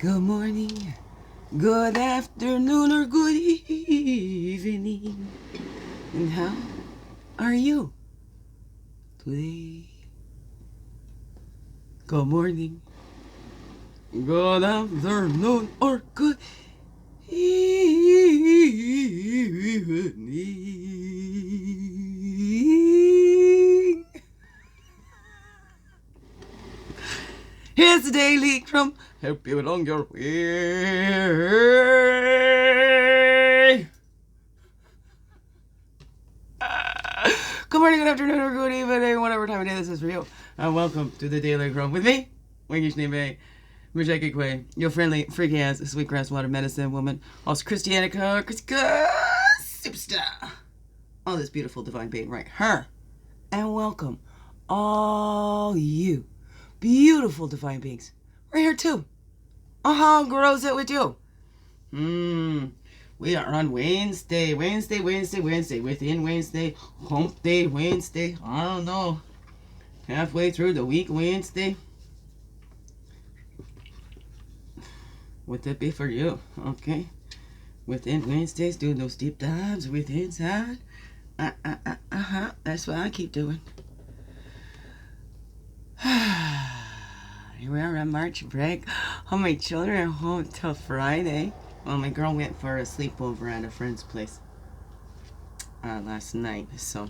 Good morning, good afternoon, or good evening. And how are you today? Good morning, good afternoon, or good evening. Here's the Daily CRUMB. Help you along your way. Good morning, good afternoon, or good evening, whatever time of day this is for you. And welcome to the Daily CRUMB with me, Wingish Nebe, Mujaki Kwe, your friendly, freaky ass, sweetgrass water medicine woman, also Christianica, superstar. All this beautiful divine being, right? Her. And welcome, all you beautiful divine beings. We're here too. Grows it with you. We are on Wednesday, within Wednesday, hump day Wednesday, I don't know, halfway through the week Wednesday. Would that be for you? Okay. Within Wednesdays, doing those deep dives with inside. That's what I keep doing. Here we are on March break. All my children are home till Friday. Well, my girl went for a sleepover at a friend's place last night, so.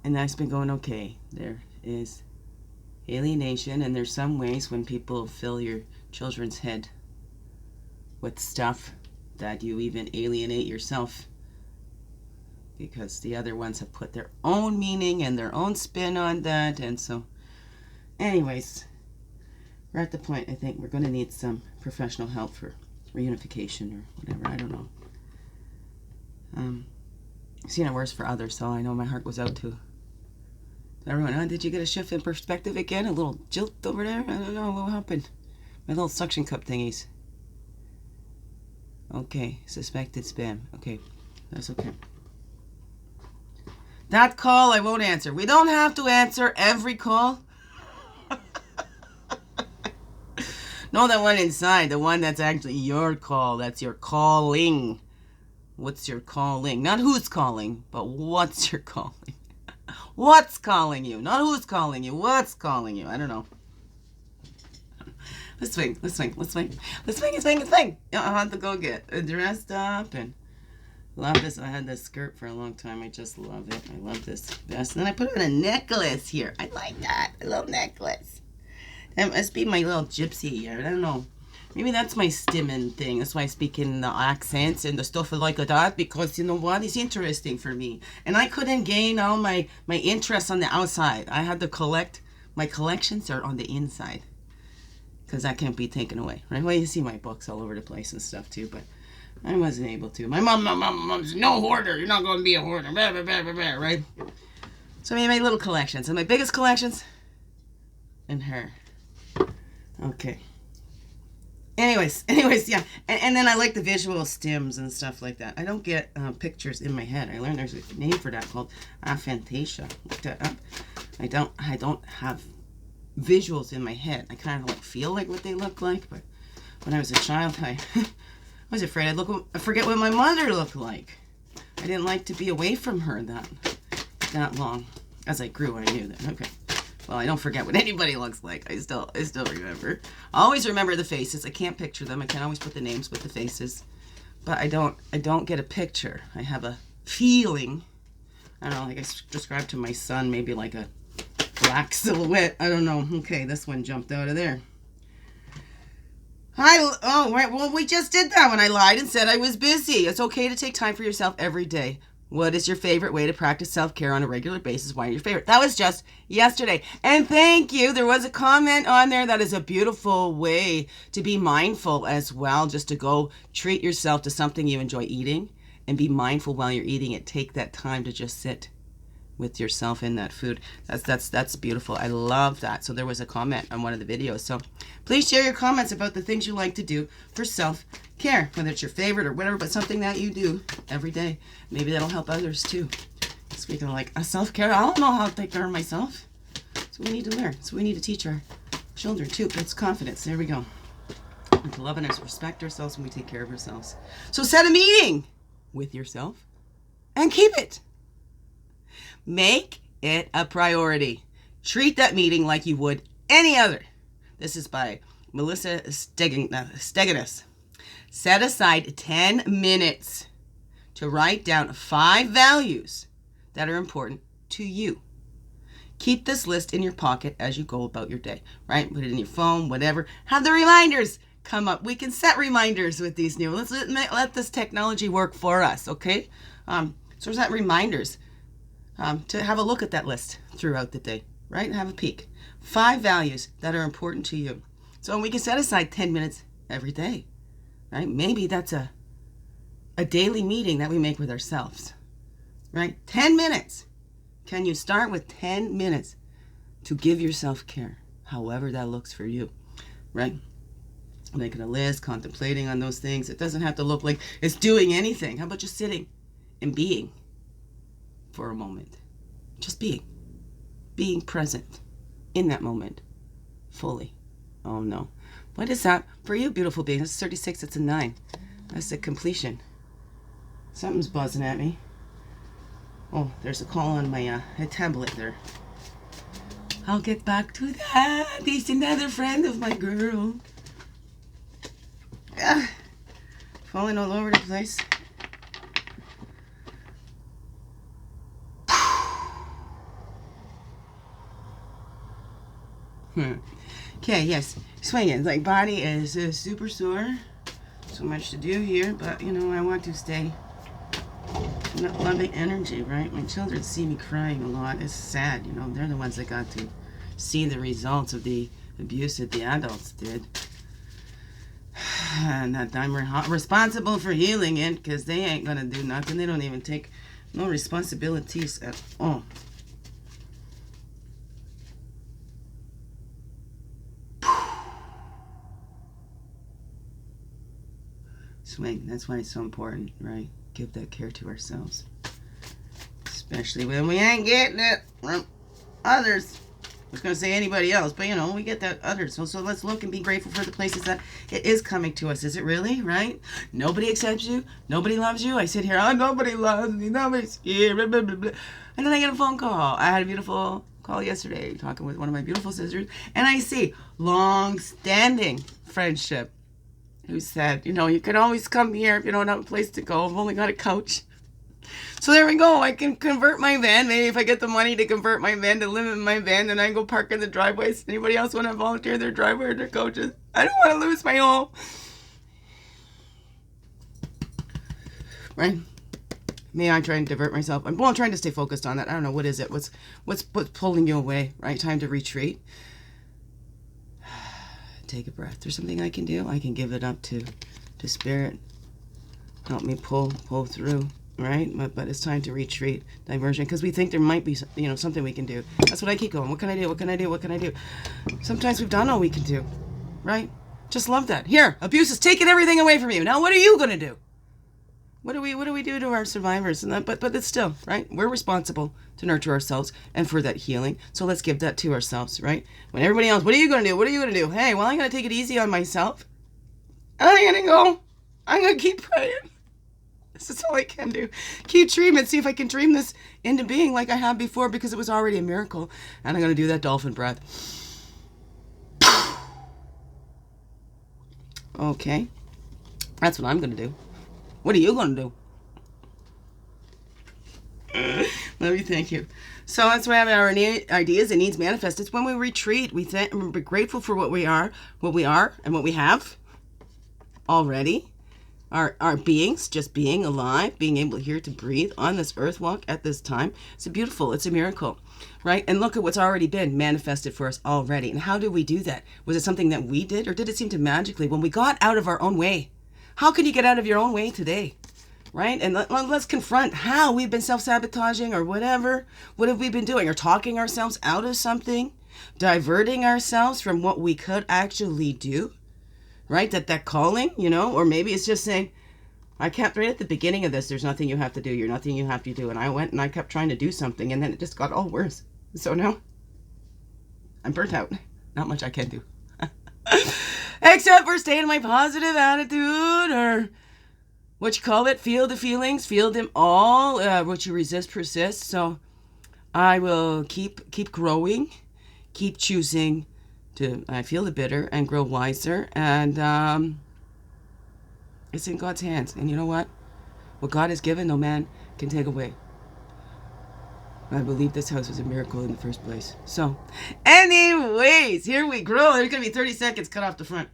And that's been going okay. There is alienation, and there's some ways when people fill your children's head with stuff that you even alienate yourself, because the other ones have put their own meaning and their own spin on that. And so anyways, we're at the point I think we're going to need some professional help for reunification or whatever. I don't know. I've seen it worse for others, so I know my heart goes out to everyone. Did you get a shift in perspective again? A little jilt over there? I don't know what happened. My little suction cup thingies. Okay, suspected spam. Okay, that's okay. That call I won't answer. We don't have to answer every call. No, that one inside. The one that's actually your call. That's your calling. What's your calling? Not who's calling, but what's your calling. What's calling you? Not who's calling you. What's calling you. I don't know. Let's swing. I had to go get dressed up and love this. I had this skirt for a long time. I just love it. I love this vest. And then I put on a necklace here. I like that. A little necklace. That must be my little gypsy here. I don't know. Maybe that's my stimming thing. That's why I speak in the accents and the stuff like that. Because you know what? It's interesting for me. And I couldn't gain all my interests on the outside. I had to collect. My collections are on the inside. Because that can't be taken away. Right? Well, you see my books all over the place and stuff too. But I wasn't able to. My mom's no hoarder. You're not going to be a hoarder. Blah, blah, blah, blah, blah, right? So I made my little collections. And my biggest collections? And her. Okay. Anyways, yeah. And then I like the visual stims and stuff like that. I don't get pictures in my head. I learned there's a name for that called aphantasia. Look that up. I don't have visuals in my head. I kind of like feel like what they look like, but when I was a child, I was afraid I'd forget what my mother looked like. I didn't like to be away from her that long. As I grew, I knew that. Okay. Well, I don't forget what anybody looks like. I still remember. I always remember the faces. I can't picture them. I can always put the names with the faces. But I don't get a picture. I have a feeling. I don't know, like I described to my son, maybe like a black silhouette. I don't know. Okay, this one jumped out of there. Well, we just did that when I lied and said I was busy. It's okay to take time for yourself every day. What is your favorite way to practice self-care on a regular basis? Why are your favorite? That was just yesterday. And thank you. There was a comment on there. That is a beautiful way to be mindful as well. Just to go treat yourself to something you enjoy eating and be mindful while you're eating it. Take that time to just sit with yourself in that food. That's beautiful. I love that. So there was a comment on one of the videos. So please share your comments about the things you like to do for self-care, whether it's your favorite or whatever, but something that you do every day. Maybe that'll help others too. Speaking of like a self-care, I don't know how to take care of myself. So we need to learn. So we need to teach our Children too, that's confidence. There we go. We love and respect ourselves when we take care of ourselves. So set a meeting with yourself and keep it. Make it a priority. Treat that meeting like you would any other. This is by Melissa Steginus. Set aside 10 minutes to write down 5 values that are important to you. Keep this list in your pocket as you go about your day, right? Put it in your phone, whatever. Have the reminders come up. We can set reminders with these new. Let's let this technology work for us, okay? So set reminders to have a look at that list throughout the day, right? Have a peek. 5 values that are important to you. So we can set aside 10 minutes every day, right? Maybe that's a daily meeting that we make with ourselves, right? 10 minutes. Can you start with 10 minutes to give yourself care, however that looks for you, right? Making a list, contemplating on those things. It doesn't have to look like it's doing anything. How about just sitting and being for a moment? Just being present in that moment fully. Oh no. What is that for you, beautiful being? That's 36, it's a 9. That's the completion. Something's buzzing at me. Oh, there's a call on my tablet there. I'll get back to that. He's another friend of my girl. Falling all over the place. Okay, yes. Swinging. Like, body is super sore. So much to do here, but, you know, I want to stay in that loving energy, right? My children see me crying a lot. It's sad, you know. They're the ones that got to see the results of the abuse that the adults did. And that I'm responsible for healing it, because they ain't gonna do nothing. They don't even take no responsibilities at all. Swing. That's why it's so important, right? Give that care to ourselves. Especially when we ain't getting it from others. I was going to say anybody else, but you know, we get that others. So let's look and be grateful for the places that it is coming to us. Is it really, right? Nobody accepts you. Nobody loves you. I sit here, oh, nobody loves me. Nobody's here. Blah, blah, blah, blah. And then I get a phone call. I had a beautiful call yesterday talking with one of my beautiful sisters. And I see long-standing friendship who said, you know, you can always come here if you don't have a place to go. I've only got a couch. So there we go. I can convert my van. Maybe if I get the money to convert my van, to live in my van, then I can go park in the driveways. Anybody else want to volunteer their driveway or their coaches? I don't want to lose my home. Right? Me, I'm trying to divert myself. I'm trying to stay focused on that. I don't know. What is it? What's pulling you away? Right? Time to retreat. Take a breath. There's something I can do. I can give it up to Spirit. Help me pull through. Right? But it's time to retreat. Diversion. Because we think there might be, you know, something we can do. That's what I keep going. What can I do? What can I do? What can I do? Sometimes we've done all we can do. Right? Just love that. Here, abuse is taking everything away from you. Now what are you going to do? What do we do to our survivors? And that, but it's still, right? We're responsible to nurture ourselves and for that healing. So let's give that to ourselves, right? When everybody else, what are you going to do? What are you going to do? Hey, well, I'm going to take it easy on myself. And I'm going to go. I'm going to keep praying. This is all I can do. Keep dreaming. See if I can dream this into being like I have before, because it was already a miracle. And I'm going to do that dolphin breath. Okay. That's what I'm going to do. What are you going to do? Let me thank you. So that's why our ideas and needs manifest. It's when we retreat. We're grateful for what we are, and what we have already. Our beings, just being alive, being able here to breathe on this earth walk at this time. It's a miracle, right? And look at what's already been manifested for us already. And how did we do that? Was it something that we did, or did it seem to magically when we got out of our own way? How can you get out of your own way today? Right? And let's confront how we've been self-sabotaging or whatever. What have we been doing? Or talking ourselves out of something? Diverting ourselves from what we could actually do? Right? That calling, you know? Or maybe it's just saying, I kept right at the beginning of this, there's nothing you have to do. You're nothing you have to do. And I went and I kept trying to do something, and then it just got all worse. So now I'm burnt out. Not much I can do. Except for stay in my positive attitude, or what you call it, feel the feelings, feel them all. What you resist persists. So I will keep growing, keep choosing to feel the bitter and grow wiser. And it's in God's hands. And you know what? What God has given, no man can take away. I believe this house was a miracle in the first place. So, anyways, here we grow. There's going to be 30 seconds cut off the front.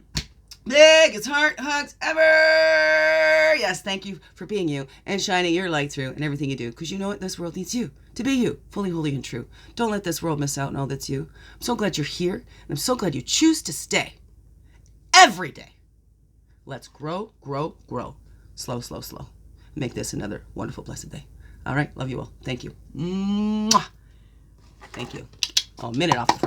Biggest heart hugs ever. Yes, thank you for being you and shining your light through and everything you do. Because you know what? This world needs you to be you, fully, holy, and true. Don't let this world miss out on all that's you. I'm so glad you're here. And I'm so glad you choose to stay every day. Let's grow, grow, grow. Slow, slow, slow. Make this another wonderful, blessed day. All right. Love you all. Thank you. Mwah. Thank you. Oh, a minute off the